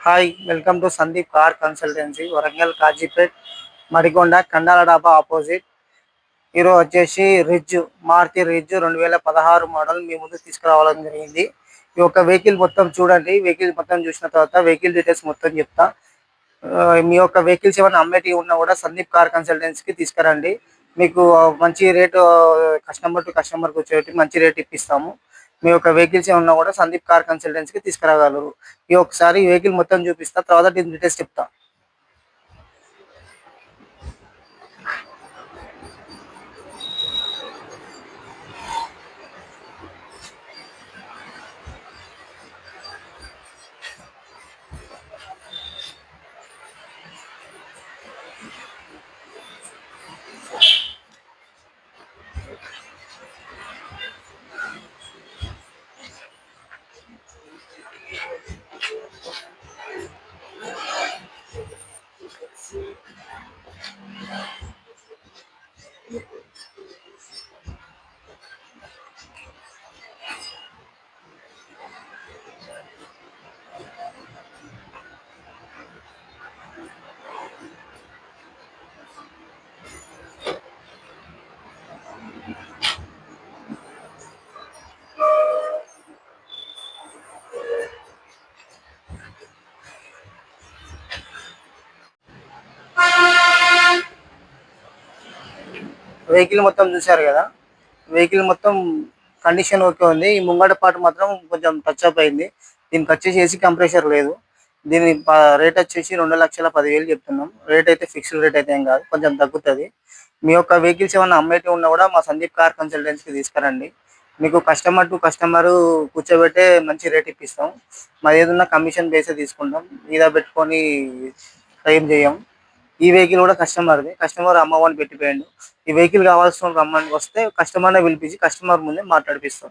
Hi welcome to Sandeep car consultancy Warangal Kazipet Madikonda Kandala Dhaba opposite. ఈరోజు వచ్చేసి Maruti ridge 2016 model మీ ముందు తీసుకురావడం జరిగింది. ఈ యొక్క వెహికల్ మొత్తం చూడండి. వెహికల్ మొత్తం చూసిన తర్వాత వెహికల్ డీటెయిల్స్ మొత్తం చెప్తా. మీ యొక్క వెహికల్స్ ఏమైనా అమ్మేటివి ఉన్నా కూడా సందీప్ కార్ కన్సల్టెన్సీకి తీసుకురండి. మీకు మంచి రేటు కస్టమర్ టు కస్టమర్కి వచ్చేటి మంచి రేట్ ఇప్పిస్తాము. మీ యొక్క వెహికల్స్ ఏమన్నా కూడా సందీప్ కార్ కన్సల్టెన్సీకి తీసుకురాగలరు. ఈ ఒకసారి వెహికల్ మొత్తం చూపిస్తా, తర్వాత డీటెయిల్స్ చెప్తా. వెహికల్ మొత్తం చూశారు కదా. వెహికల్ మొత్తం కండిషన్ ఓకే ఉంది. ఈ ముంగట పాటు మాత్రం కొంచెం టచ్ అప్ అయింది. దీనికి వచ్చేసి ఏసీ కంప్రెషర్ లేదు. దీని రేట్ వచ్చేసి 2,10,000 చెప్తున్నాం. రేట్ అయితే ఫిక్స్డ్ రేట్ అయితే ఏం కాదు, కొంచెం తగ్గుతుంది. మీ యొక్క వెహికల్స్ ఏమైనా అమ్మేటివి ఉన్నా కూడా మా సందీప్ కార్ కన్సల్టెన్సీకి తీసుకురండి. మీకు కస్టమర్ టు కస్టమర్ కూర్చోబెట్టే మంచి రేట్ ఇప్పిస్తాం. మాది ఏదన్నా కమిషన్ బేసే తీసుకుంటాం, మీద పెట్టుకొని ఏం చేయం. ఈ వెహికల్ కూడా కస్టమర్ అమ్మవారిని పెట్టిపోయాడు. ఈ వెహికల్ కావాల్సిన రమ్మని వస్తే కస్టమర్నే పిలిపించి కస్టమర్ ముందే మాట్లాడిపిస్తాం.